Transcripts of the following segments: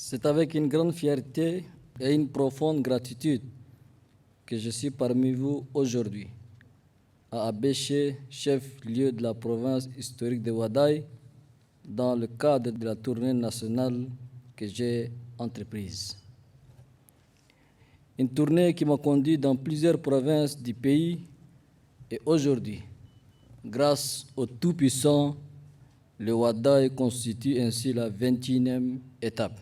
C'est avec une grande fierté et une profonde gratitude que je suis parmi vous aujourd'hui, à Abéché, chef-lieu de la province historique de Ouaddaï, dans le cadre de la tournée nationale que j'ai entreprise. Une tournée qui m'a conduit dans plusieurs provinces du pays et aujourd'hui, grâce au Tout-Puissant, le Ouaddaï constitue ainsi la 21e étape.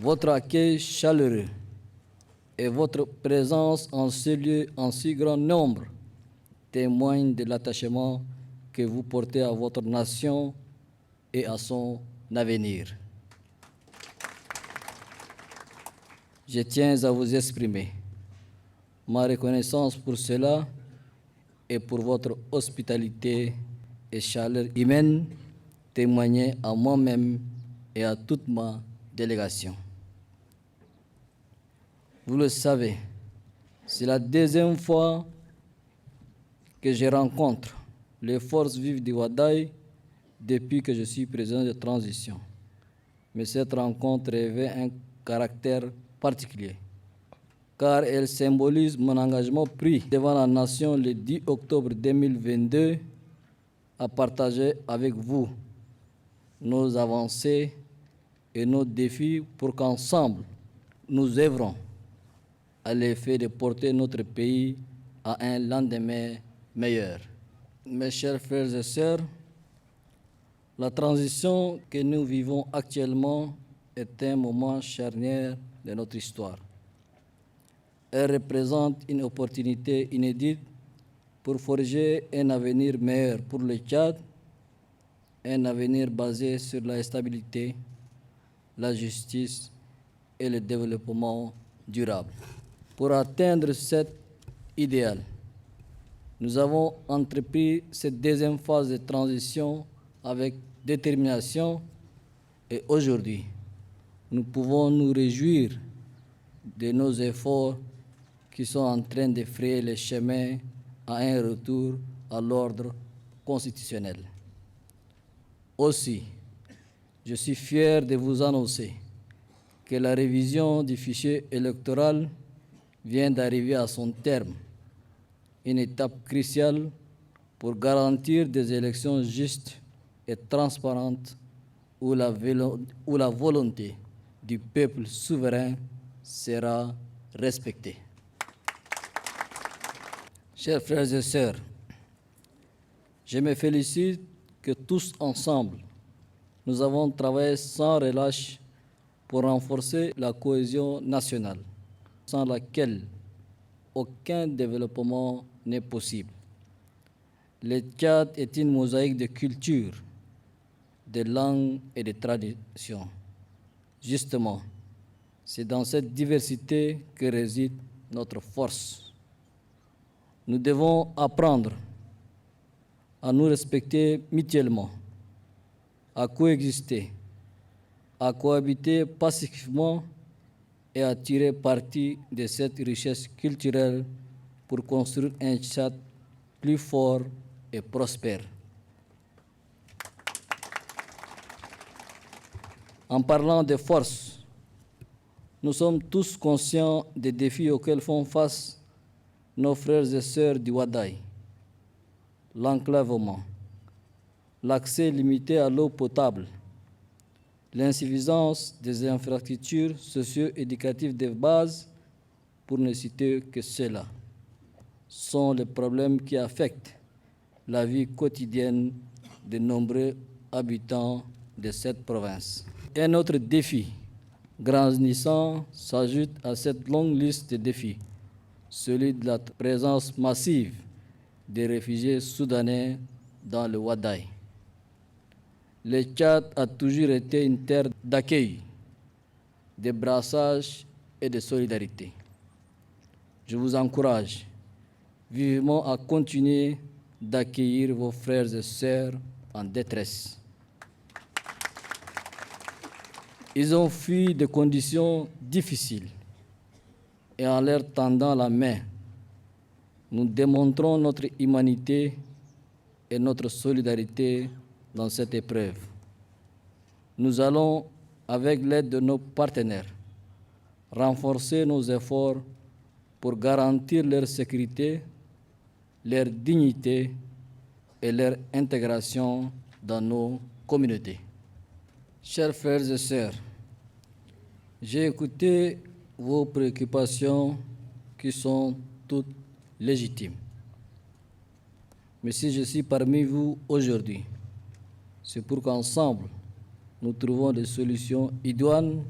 Votre accueil chaleureux et votre présence en ce lieu en si grand nombre témoignent de l'attachement que vous portez à votre nation et à son avenir. Je tiens à vous exprimer ma reconnaissance pour cela et pour votre hospitalité et chaleur humaine témoignée à moi-même et à toute ma délégation. Vous le savez, c'est la deuxième fois que je rencontre les forces vives du Ouaddaï depuis que je suis président de transition. Mais cette rencontre revêt un caractère particulier, car elle symbolise mon engagement pris devant la nation le 10 octobre 2022 à partager avec vous nos avancées et nos défis pour qu'ensemble, nous œuvrons à l'effet de porter notre pays à un lendemain meilleur. Mes chers frères et sœurs, la transition que nous vivons actuellement est un moment charnière de notre histoire. Elle représente une opportunité inédite pour forger un avenir meilleur pour le Tchad, un avenir basé sur la stabilité, la justice et le développement durable. Pour atteindre cet idéal, nous avons entrepris cette deuxième phase de transition avec détermination et aujourd'hui, nous pouvons nous réjouir de nos efforts qui sont en train de frayer le chemin à un retour à l'ordre constitutionnel. Aussi, je suis fier de vous annoncer que la révision du fichier électoral vient d'arriver à son terme, une étape cruciale pour garantir des élections justes et transparentes où la volonté du peuple souverain sera respectée. Chers frères et sœurs, je me félicite que tous ensemble, nous avons travaillé sans relâche pour renforcer la cohésion nationale, sans laquelle aucun développement n'est possible. Le Tchad est une mosaïque de cultures, de langues et de traditions. Justement, c'est dans cette diversité que réside notre force. Nous devons apprendre à nous respecter mutuellement, à coexister, à cohabiter pacifiquement et à tirer parti de cette richesse culturelle pour construire un Tchad plus fort et prospère. En parlant de force, nous sommes tous conscients des défis auxquels font face nos frères et sœurs du Ouaddaï. L'enclavement, l'accès limité à l'eau potable, l'insuffisance des infrastructures socio-éducatives de base, pour ne citer que cela, sont les problèmes qui affectent la vie quotidienne de nombreux habitants de cette province. Un autre défi grandissant s'ajoute à cette longue liste de défis, celui de la présence massive des réfugiés soudanais dans le Ouaddaï. Le Tchad a toujours été une terre d'accueil, de brassage et de solidarité. Je vous encourage vivement à continuer d'accueillir vos frères et sœurs en détresse. Ils ont fui des conditions difficiles et en leur tendant la main, nous démontrons notre humanité et notre solidarité dans cette épreuve. Nous allons, avec l'aide de nos partenaires, renforcer nos efforts pour garantir leur sécurité, leur dignité et leur intégration dans nos communautés. Chers frères et sœurs, j'ai écouté vos préoccupations qui sont toutes légitimes. Mais si je suis parmi vous aujourd'hui, c'est pour qu'ensemble, nous trouvons des solutions idoines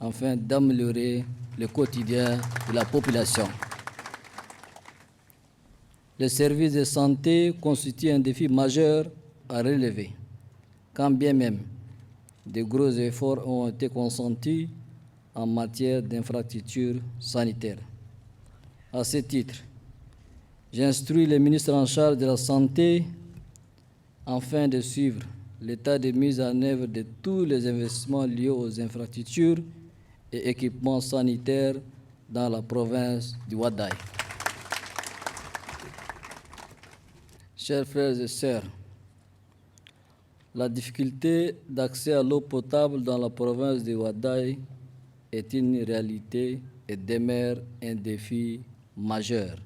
afin d'améliorer le quotidien de la population. Les services de santé constituent un défi majeur à relever, quand bien même de gros efforts ont été consentis en matière d'infrastructures sanitaires. À ce titre, j'instruis les ministres en charge de la santé afin de suivre l'état de mise en œuvre de tous les investissements liés aux infrastructures et équipements sanitaires dans la province du Ouaddaï. Chers frères et sœurs, la difficulté d'accès à l'eau potable dans la province du Ouaddaï est une réalité et demeure un défi majeur.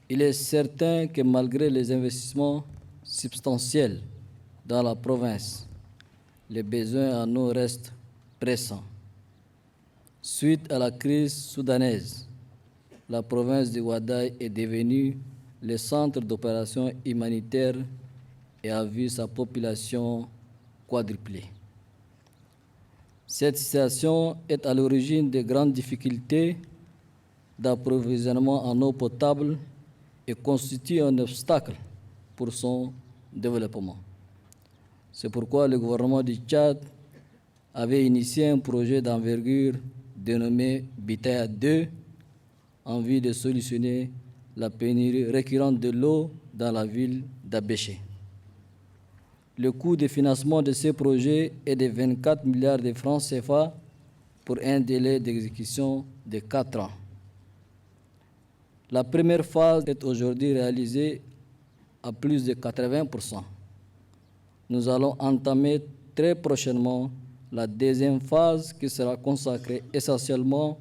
Il est certain que malgré les investissements substantiels dans la province, les besoins en eau restent pressants. Suite à la crise soudanaise, la province du Ouaddaï est devenue le centre d'opérations humanitaires et a vu sa population quadrupler. Cette situation est à l'origine de grandes difficultés d'approvisionnement en eau potable et constitue un obstacle pour son développement. C'est pourquoi le gouvernement du Tchad avait initié un projet d'envergure dénommé Bitaya 2 en vue de solutionner la pénurie récurrente de l'eau dans la ville d'Abéché. Le coût de financement de ce projet est de 24 milliards de francs CFA pour un délai d'exécution de 4 ans. La première phase est aujourd'hui réalisée à plus de 80%. Nous allons entamer très prochainement la deuxième phase qui sera consacrée essentiellement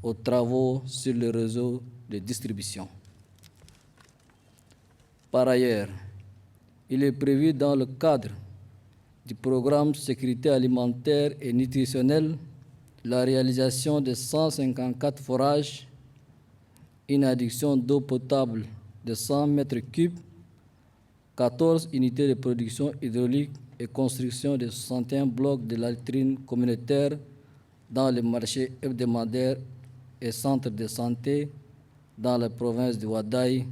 aux travaux sur le réseau de distribution. Par ailleurs, il est prévu dans le cadre du programme Sécurité alimentaire et nutritionnelle la réalisation de 154 forages, une adduction d'eau potable de 100 mètres cubes, 14 unités de production hydraulique et construction de 61 blocs de latrines communautaires dans les marchés hebdomadaires et centres de santé dans la province du Ouaddaï,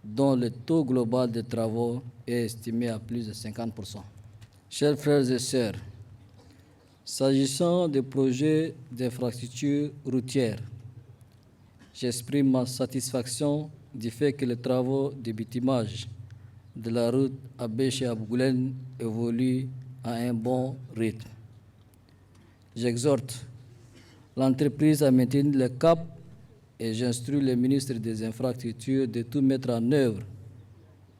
dont le taux global de travaux est estimé à plus de 50%. Chers frères et sœurs, s'agissant des projets d'infrastructures routières, j'exprime ma satisfaction du fait que les travaux de bitumage de la route Abéché-Abougoulène évoluent à un bon rythme. J'exhorte l'entreprise à maintenir le cap et j'instruis le ministre des Infrastructures de tout mettre en œuvre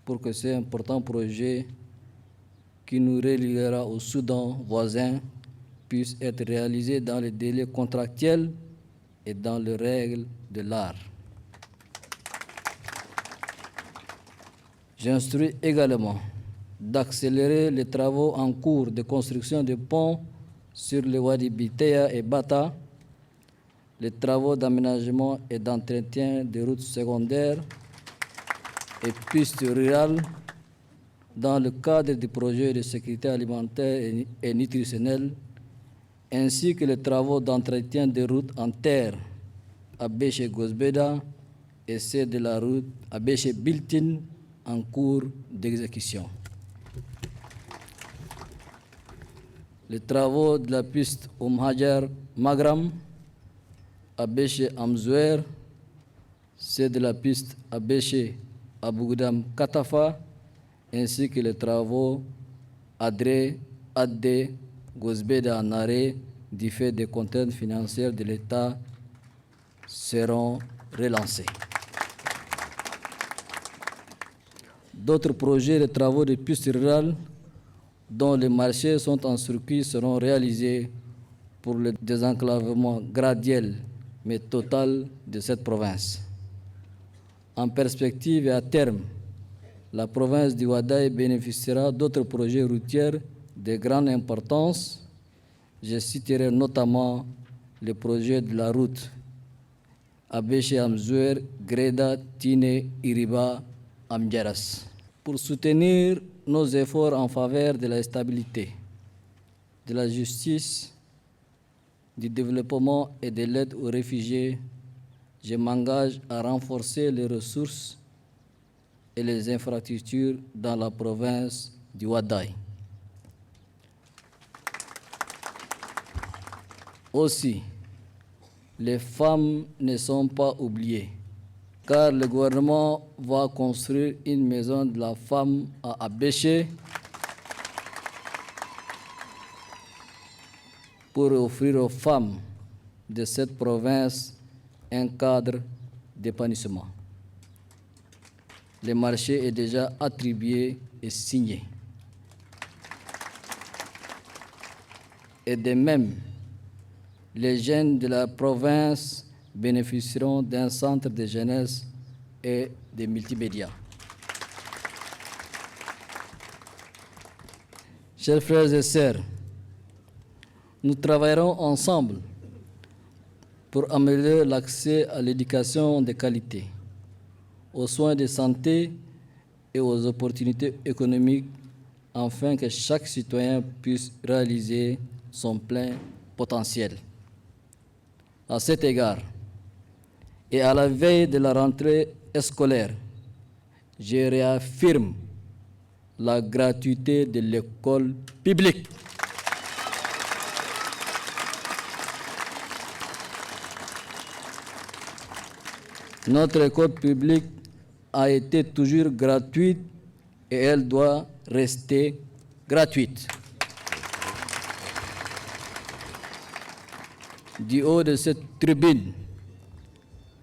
pour que ces importants projets qui nous reliera au Soudan voisin puissent être réalisés dans les délais contractuels et dans les règles de l'art. J'instruis également d'accélérer les travaux en cours de construction de ponts sur les Wadi Bitaya et Bata, les travaux d'aménagement et d'entretien des routes secondaires et pistes rurales dans le cadre du projet de sécurité alimentaire et nutritionnelle, ainsi que les travaux d'entretien des routes en terre à Béché-Gozbeda et ceux de la route à Béché-Biltin en cours d'exécution. Les travaux de la piste Oumhajar-Magram à Béché-Amzouer, ceux de la piste à Béché-Abougoudam-Katafa, ainsi que les travaux Adré, Addé, Gozbeda en arrêt du fait des contraintes financières de l'État seront relancés. D'autres projets de travaux de pistes rurales dont les marchés sont en circuit seront réalisés pour le désenclavement graduel mais total de cette province. En perspective et à terme, la province du Ouaddaï bénéficiera d'autres projets routiers de grande importance. Je citerai notamment le projet de la route Abéché Amzouer, Greda, Tine, Iriba, Amdjaras. Pour soutenir nos efforts en faveur de la stabilité, de la justice, du développement et de l'aide aux réfugiés, je m'engage à renforcer les ressources et les infrastructures dans la province du Ouaddaï. Aussi, les femmes ne sont pas oubliées, car le gouvernement va construire une maison de la femme à Abéché pour offrir aux femmes de cette province un cadre d'épanouissement. Le marché est déjà attribué et signé. Et de même, les jeunes de la province bénéficieront d'un centre de jeunesse et de multimédia. Chers frères et sœurs, nous travaillerons ensemble pour améliorer l'accès à l'éducation de qualité, aux soins de santé et aux opportunités économiques, afin que chaque citoyen puisse réaliser son plein potentiel. À cet égard, et à la veille de la rentrée scolaire, je réaffirme la gratuité de l'école publique. Notre école publique a été toujours gratuite et elle doit rester gratuite. Du haut de cette tribune,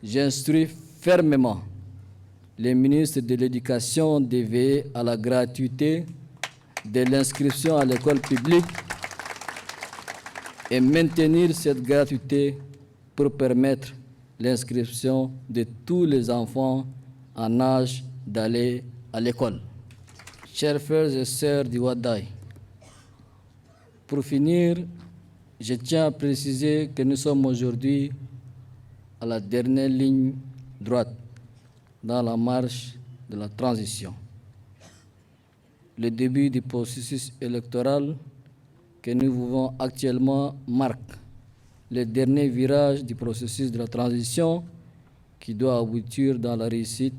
j'instruis fermement les ministres de l'Éducation de veiller à la gratuité de l'inscription à l'école publique et maintenir cette gratuité pour permettre l'inscription de tous les enfants en âge d'aller à l'école. Chers frères et sœurs du Ouaddaï, pour finir, je tiens à préciser que nous sommes aujourd'hui à la dernière ligne droite dans la marche de la transition. Le début du processus électoral que nous vivons actuellement marque le dernier virage du processus de la transition qui doit aboutir dans la réussite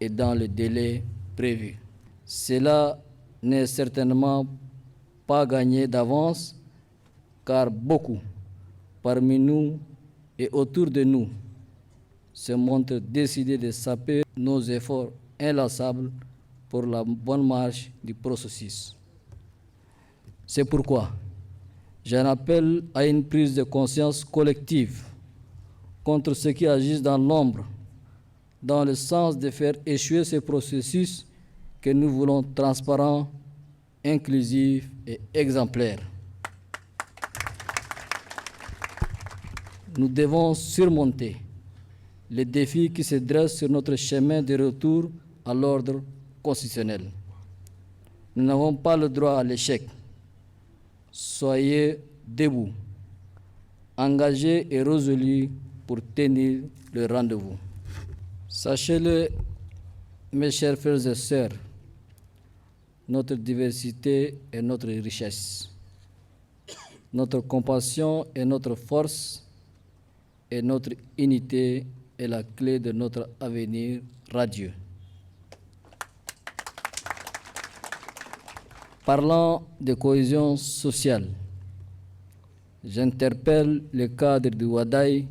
et dans le délai prévu. Cela n'est certainement pas gagné d'avance, car beaucoup parmi nous et autour de nous se montrent décidés de saper nos efforts inlassables pour la bonne marche du processus. C'est pourquoi j'en appelle à une prise de conscience collective contre ceux qui agissent dans l'ombre, dans le sens de faire échouer ce processus que nous voulons transparent, inclusif et exemplaire. Nous devons surmonter les défis qui se dressent sur notre chemin de retour à l'ordre constitutionnel. Nous n'avons pas le droit à l'échec. Soyez debout, engagés et résolus pour tenir le rendez-vous. Sachez-le, mes chers frères et sœurs, notre diversité est notre richesse. Notre compassion est notre force et notre unité est la clé de notre avenir radieux. Parlant de cohésion sociale, j'interpelle le cadre du Ouaddaï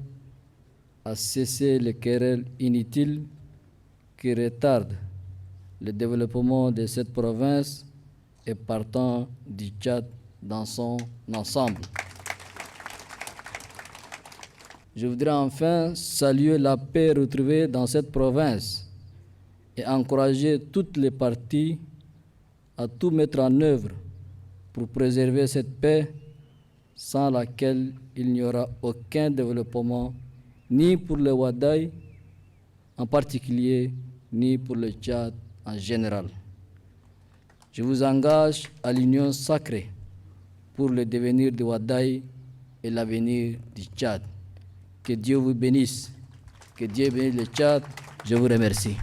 à cesser les querelles inutiles qui retardent le développement de cette province et partant du Tchad dans son ensemble. Je voudrais enfin saluer la paix retrouvée dans cette province et encourager toutes les parties à tout mettre en œuvre pour préserver cette paix sans laquelle il n'y aura aucun développement, ni pour le Wadaï en particulier, ni pour le Tchad en général. Je vous engage à l'union sacrée pour le devenir du Wadaï et l'avenir du Tchad. Que Dieu vous bénisse. Que Dieu bénisse le Tchad. Je vous remercie.